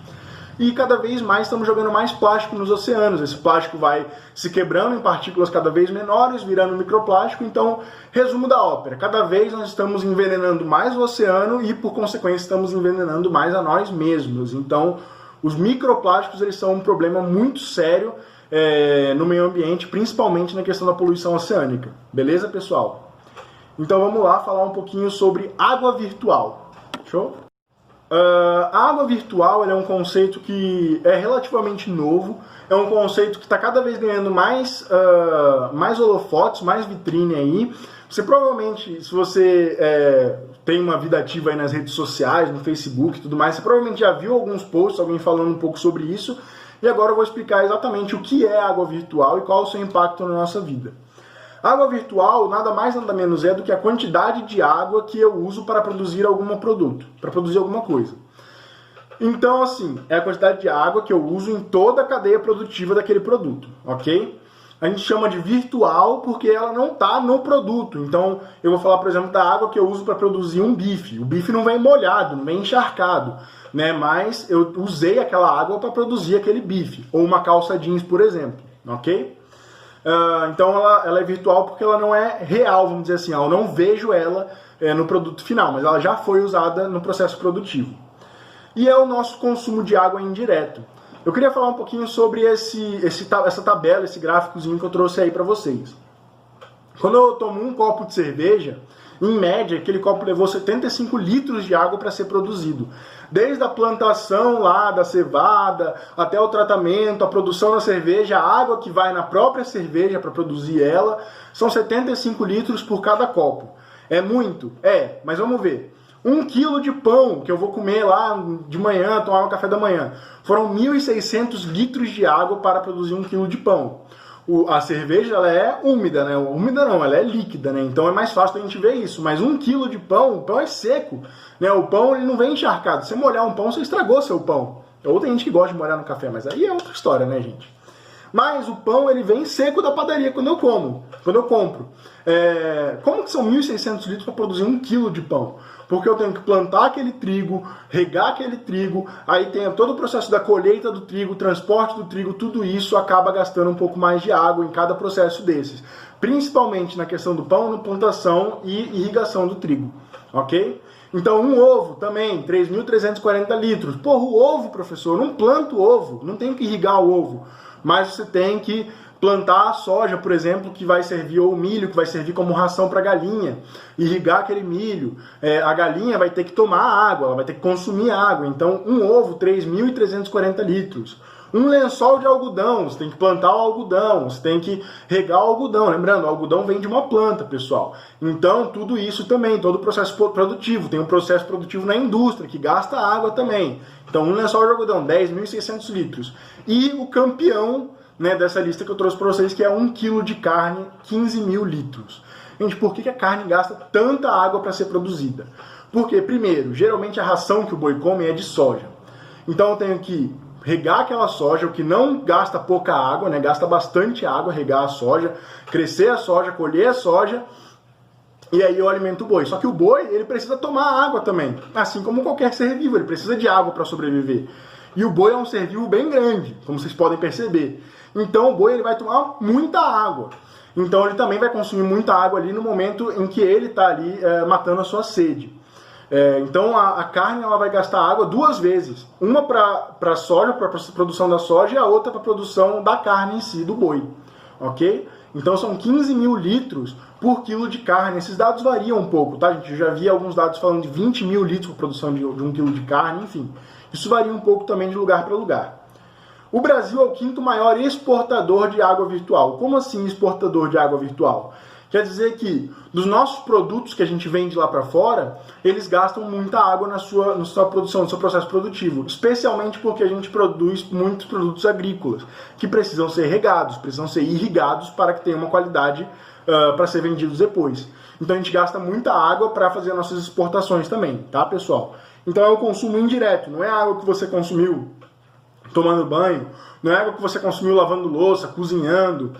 E cada vez mais estamos jogando mais plástico nos oceanos. Esse plástico vai se quebrando em partículas cada vez menores, virando microplástico. Então, resumo da ópera, cada vez nós estamos envenenando mais o oceano e, por consequência, estamos envenenando mais a nós mesmos. Então, os microplásticos eles são um problema muito sério no meio ambiente, principalmente na questão da poluição oceânica. Beleza, pessoal? Então, vamos lá falar um pouquinho sobre água virtual. Show? A água virtual é um conceito que é relativamente novo, é um conceito que está cada vez ganhando mais holofotes, mais vitrine aí. Você provavelmente, se você tem uma vida ativa aí nas redes sociais, no Facebook e tudo mais, você provavelmente já viu alguns posts, alguém falando um pouco sobre isso, e agora eu vou explicar exatamente o que é água virtual e qual é o seu impacto na nossa vida. Água virtual nada mais nada menos é do que a quantidade de água que eu uso para produzir algum produto, para produzir alguma coisa. Então, assim, é a quantidade de água que eu uso em toda a cadeia produtiva daquele produto, ok? A gente chama de virtual porque ela não está no produto. Então, eu vou falar, por exemplo, da água que eu uso para produzir um bife. O bife não vem molhado, não vem encharcado, né? Mas eu usei aquela água para produzir aquele bife. Ou uma calça jeans, por exemplo, ok? Então, ela é virtual porque ela não é real, vamos dizer assim. Eu não vejo ela no produto final, mas ela já foi usada no processo produtivo. E é o nosso consumo de água indireto. Eu queria falar um pouquinho sobre essa tabela, esse gráficozinho que eu trouxe aí para vocês. Quando eu tomo um copo de cerveja, em média, aquele copo levou 75 litros de água para ser produzido. Desde a plantação lá da cevada, até o tratamento, a produção da cerveja, a água que vai na própria cerveja para produzir ela, são 75 litros por cada copo. É muito? É, mas vamos ver. 1 quilo de pão que eu vou comer lá de manhã, tomar um café da manhã. Foram 1.600 litros de água para produzir 1 quilo de pão. A cerveja ela é úmida, né? Úmida não, ela é líquida, né? Então é mais fácil a gente ver isso. Mas 1 quilo de pão, o pão é seco, né? O pão ele não vem encharcado. Se você molhar um pão, você estragou seu pão. Ou tem gente que gosta de molhar no café, mas aí é outra história, né, gente? Mas o pão ele vem seco da padaria quando eu compro. Como que são 1.600 litros para produzir 1 quilo de pão? Porque eu tenho que plantar aquele trigo, regar aquele trigo, aí tem todo o processo da colheita do trigo, transporte do trigo, tudo isso acaba gastando um pouco mais de água em cada processo desses. Principalmente na questão do pão, na plantação e irrigação do trigo, ok? Então um ovo também, 3.340 litros. Porra, o ovo, professor, não planta o ovo, não tem que irrigar o ovo. Mas você tem que plantar a soja, por exemplo, que vai servir, ou o milho, que vai servir como ração para a galinha, irrigar aquele milho. A galinha vai ter que tomar água, ela vai ter que consumir água. Então, um ovo, 3.340 litros. Um lençol de algodão, você tem que plantar o algodão, você tem que regar o algodão. Lembrando, o algodão vem de uma planta, pessoal. Então, tudo isso também, todo o processo produtivo. Tem um processo produtivo na indústria, que gasta água também. Então, um lençol de algodão, 10.600 litros. E o campeão, né, dessa lista que eu trouxe para vocês, que é 1 quilo de carne, 15.000 litros. Gente, por que a carne gasta tanta água para ser produzida? Porque, primeiro, geralmente a ração que o boi come é de soja. Então eu tenho que regar aquela soja, o que não gasta pouca água, né, gasta bastante água, regar a soja, crescer a soja, colher a soja, e aí eu alimento o boi. Só que o boi, ele precisa tomar água também, assim como qualquer ser vivo, ele precisa de água para sobreviver. E o boi é um ser vivo bem grande, como vocês podem perceber. Então o boi ele vai tomar muita água. Então ele também vai consumir muita água ali no momento em que ele está ali matando a sua sede. Então a carne ela vai gastar água 2 vezes. Uma para a soja, para a produção da soja, e a outra para a produção da carne em si, do boi. Ok? Então são 15.000 litros por quilo de carne. Esses dados variam um pouco, tá, gente? Eu já vi alguns dados falando de 20.000 litros por produção de 1 quilo de carne, enfim. Isso varia um pouco também de lugar para lugar. O Brasil é o 5º maior exportador de água virtual. Como assim exportador de água virtual? Quer dizer que dos nossos produtos que a gente vende lá para fora, eles gastam muita água na sua produção, no seu processo produtivo. Especialmente porque a gente produz muitos produtos agrícolas, que precisam ser regados, precisam ser irrigados para que tenham uma qualidade para ser vendidos depois. Então a gente gasta muita água para fazer nossas exportações também, tá, pessoal? Então é o consumo indireto, não é a água que você consumiu tomando banho, não é água que você consumiu lavando louça, cozinhando,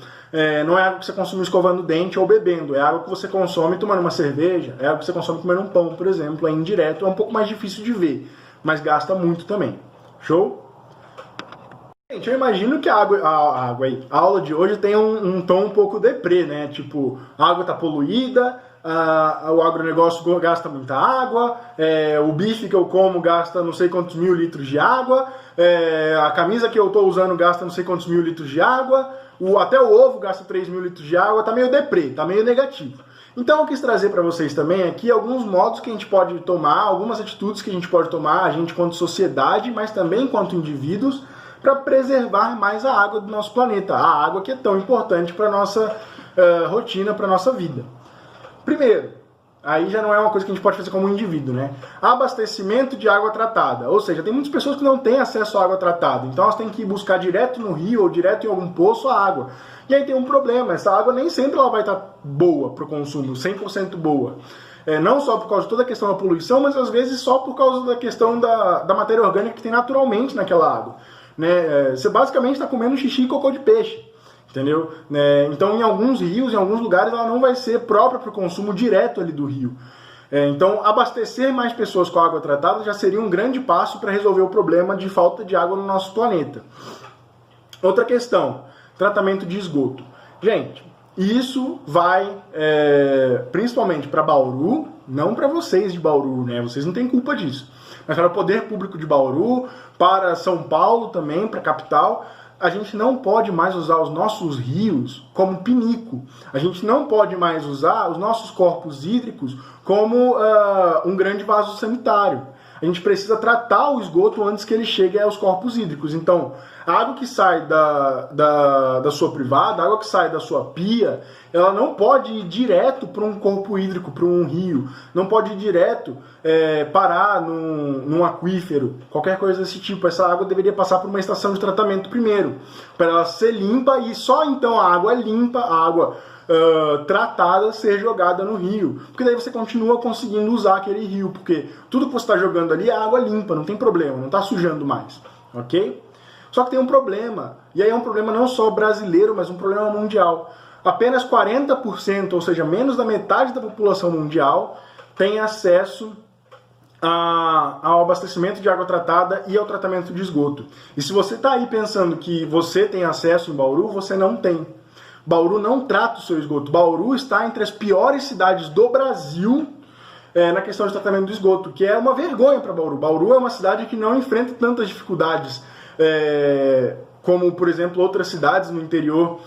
não é água que você consumiu escovando dente ou bebendo, é água que você consome tomando uma cerveja, é água que você consome comendo um pão, por exemplo, é indireto, é um pouco mais difícil de ver, mas gasta muito também. Show? Gente, eu imagino que a aula de hoje tem um tom um pouco deprê, né? Tipo, a água tá poluída, o agronegócio gasta muita água, o bife que eu como gasta não sei quantos 1.000 litros de água, a camisa que eu tô usando gasta não sei quantos 1.000 litros de água, até o ovo gasta 3.000 litros de água, tá meio deprê, tá meio negativo. Então eu quis trazer para vocês também aqui alguns modos que a gente pode tomar, algumas atitudes que a gente pode tomar, a gente quanto sociedade, mas também quanto indivíduos, para preservar mais a água do nosso planeta, a água que é tão importante para a nossa rotina, para a nossa vida. Primeiro, aí já não é uma coisa que a gente pode fazer como indivíduo, né? Abastecimento de água tratada, ou seja, tem muitas pessoas que não têm acesso à água tratada, então elas têm que ir buscar direto no rio ou direto em algum poço a água. E aí tem um problema, essa água nem sempre ela vai estar boa para o consumo, 100% boa. Não só por causa de toda a questão da poluição, mas às vezes só por causa da questão da matéria orgânica que tem naturalmente naquela água. Né? Você basicamente está comendo xixi e cocô de peixe. Entendeu? Então, em alguns rios, em alguns lugares, ela não vai ser própria para o consumo direto ali do rio. Então, abastecer mais pessoas com água tratada já seria um grande passo para resolver o problema de falta de água no nosso planeta. Outra questão, tratamento de esgoto. Gente, isso vai principalmente para Bauru, não para vocês de Bauru, né? Vocês não têm culpa disso. Mas para o poder público de Bauru, para São Paulo também, para a capital. A gente não pode mais usar os nossos rios como pinico. A gente não pode mais usar os nossos corpos hídricos como um grande vaso sanitário. A gente precisa tratar o esgoto antes que ele chegue aos corpos hídricos. Então, a água que sai da sua privada, a água que sai da sua pia, ela não pode ir direto para um corpo hídrico, para um rio. Não pode ir direto parar num aquífero, qualquer coisa desse tipo. Essa água deveria passar por uma estação de tratamento primeiro, para ela ser limpa e só então a água limpa, a água tratada ser jogada no rio. Porque daí você continua conseguindo usar aquele rio, porque tudo que você está jogando ali é água limpa, não tem problema, não está sujando mais. Ok? Só que tem um problema, e aí é um problema não só brasileiro, mas um problema mundial. Apenas 40%, ou seja, menos da metade da população mundial, tem acesso ao abastecimento de água tratada e ao tratamento de esgoto. E se você está aí pensando que você tem acesso em Bauru, você não tem. Bauru não trata o seu esgoto. Bauru está entre as piores cidades do Brasil na questão de tratamento do esgoto, que é uma vergonha para Bauru. Bauru é uma cidade que não enfrenta tantas dificuldades como, por exemplo, outras cidades no interior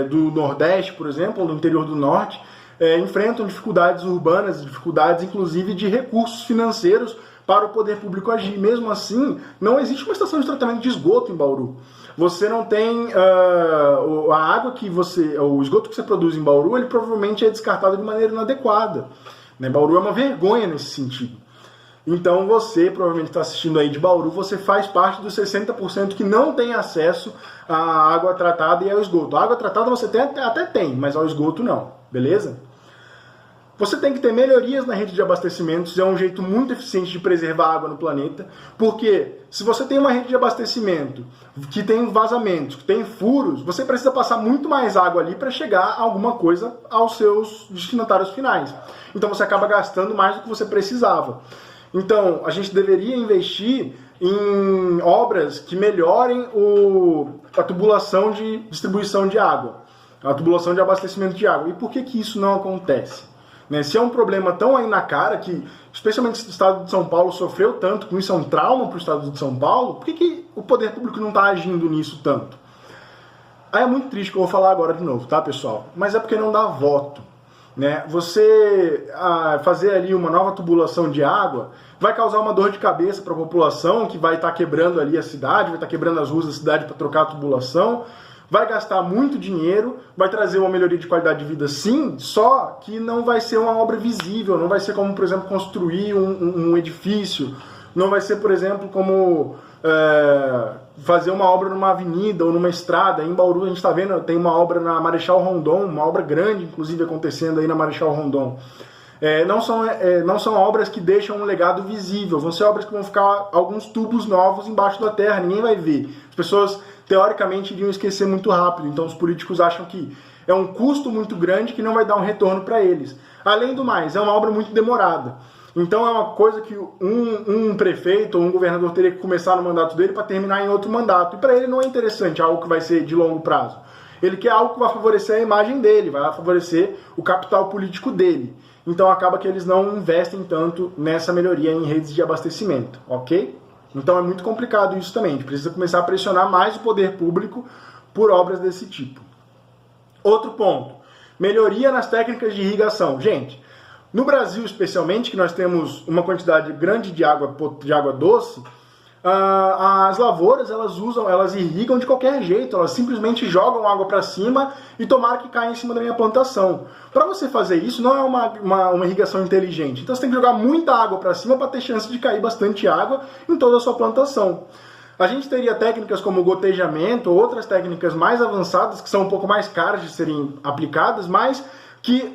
do Nordeste, por exemplo, ou no interior do Norte, enfrentam dificuldades urbanas, dificuldades inclusive de recursos financeiros para o poder público agir. Mesmo assim, não existe uma estação de tratamento de esgoto em Bauru. Você não tem a água o esgoto que você produz em Bauru, ele provavelmente é descartado de maneira inadequada. Né? Bauru é uma vergonha nesse sentido. Então você, provavelmente está assistindo aí de Bauru, você faz parte dos 60% que não tem acesso à água tratada e ao esgoto. A água tratada você até tem, mas ao esgoto não, beleza? Você tem que ter melhorias na rede de abastecimentos, é um jeito muito eficiente de preservar a água no planeta, porque se você tem uma rede de abastecimento que tem vazamentos, que tem furos, você precisa passar muito mais água ali para chegar a alguma coisa aos seus destinatários finais. Então você acaba gastando mais do que você precisava. Então, a gente deveria investir em obras que melhorem a tubulação de distribuição de água, a tubulação de abastecimento de água. E por que isso não acontece? Se é um problema tão aí na cara, que especialmente o estado de São Paulo sofreu tanto com isso, é um trauma para o estado de São Paulo, por que o poder público não está agindo nisso tanto? Aí é muito triste que eu vou falar agora de novo, tá, pessoal? Mas é porque não dá voto. Você fazer ali uma nova tubulação de água vai causar uma dor de cabeça para a população, que vai estar quebrando ali a cidade, vai estar quebrando as ruas da cidade para trocar a tubulação, vai gastar muito dinheiro, vai trazer uma melhoria de qualidade de vida sim, só que não vai ser uma obra visível, não vai ser como, por exemplo, construir um edifício, não vai ser, por exemplo, como fazer uma obra numa avenida ou numa estrada. Em Bauru a gente está vendo, tem uma obra na Marechal Rondon, uma obra grande, inclusive, acontecendo aí na Marechal Rondon. Não são obras que deixam um legado visível, vão ser obras que vão ficar alguns tubos novos embaixo da terra, ninguém vai ver. As pessoas, teoricamente, iriam esquecer muito rápido, então os políticos acham que é um custo muito grande que não vai dar um retorno para eles. Além do mais, é uma obra muito demorada. Então é uma coisa que um prefeito ou um governador teria que começar no mandato dele para terminar em outro mandato. E para ele não é interessante algo que vai ser de longo prazo. Ele quer algo que vai favorecer a imagem dele, vai favorecer o capital político dele. Então acaba que eles não investem tanto nessa melhoria em redes de abastecimento, ok? Então é muito complicado isso também. A gente precisa começar a pressionar mais o poder público por obras desse tipo. Outro ponto, melhoria nas técnicas de irrigação. Gente, no Brasil especialmente, que nós temos uma quantidade grande de água doce, as lavouras elas irrigam de qualquer jeito, elas simplesmente jogam água para cima e tomara que caia em cima da minha plantação. Para você fazer isso não é uma irrigação inteligente, então você tem que jogar muita água para cima para ter chance de cair bastante água em toda a sua plantação. A gente teria técnicas como gotejamento, outras técnicas mais avançadas que são um pouco mais caras de serem aplicadas, mas que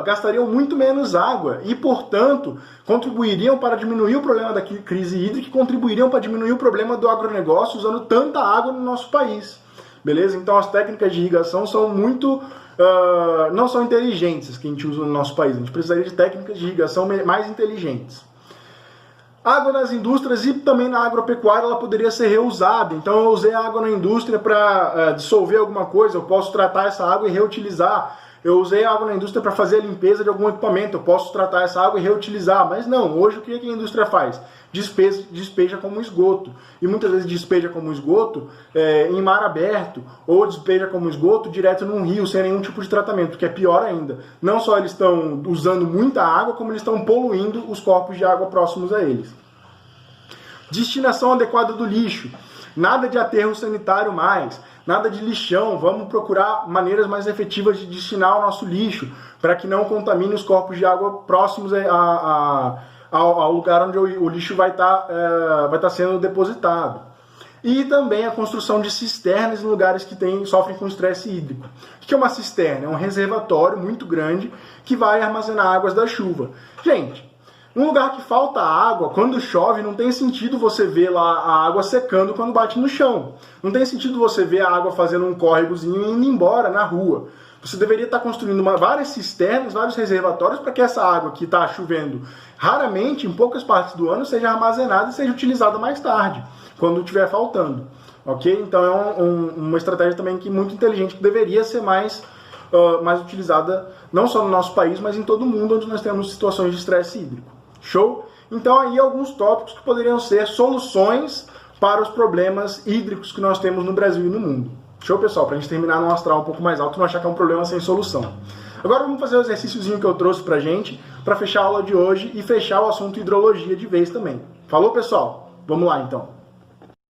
gastariam muito menos água e, portanto, contribuiriam para diminuir o problema da crise hídrica e contribuiriam para diminuir o problema do agronegócio usando tanta água no nosso país. Beleza? Então as técnicas de irrigação são muito... não são inteligentes que a gente usa no nosso país. A gente precisaria de técnicas de irrigação mais inteligentes. Água nas indústrias e também na agropecuária ela poderia ser reusada. Então eu usei a água na indústria para dissolver alguma coisa, eu posso tratar essa água e reutilizar. Eu usei a água na indústria para fazer a limpeza de algum equipamento, eu posso tratar essa água e reutilizar. Mas não, hoje o que a indústria faz? Despeja como esgoto. E muitas vezes despeja como esgoto em mar aberto, ou despeja como esgoto direto num rio, sem nenhum tipo de tratamento, que é pior ainda. Não só eles estão usando muita água, como eles estão poluindo os corpos de água próximos a eles. Destinação adequada do lixo. Nada de aterro sanitário mais, nada de lixão. Vamos procurar maneiras mais efetivas de destinar o nosso lixo, para que não contamine os corpos de água próximos ao lugar onde o lixo vai estar sendo depositado. E também a construção de cisternas em lugares que sofrem com estresse hídrico. O que é uma cisterna? É um reservatório muito grande que vai armazenar águas da chuva. Gente, um lugar que falta água, quando chove, não tem sentido você ver lá a água secando quando bate no chão. Não tem sentido você ver a água fazendo um córregozinho e indo embora na rua. Você deveria estar construindo várias cisternas, vários reservatórios para que essa água que está chovendo raramente, em poucas partes do ano, seja armazenada e seja utilizada mais tarde, quando estiver faltando. Ok? Então é uma estratégia também muito inteligente, que deveria ser mais utilizada não só no nosso país, mas em todo o mundo onde nós temos situações de estresse hídrico. Show? Então aí alguns tópicos que poderiam ser soluções para os problemas hídricos que nós temos no Brasil e no mundo. Show, pessoal? Para a gente terminar num astral um pouco mais alto e não achar que é um problema sem solução. Agora vamos fazer o exercíciozinho que eu trouxe pra gente, para fechar a aula de hoje e fechar o assunto hidrologia de vez também. Falou, pessoal? Vamos lá, então.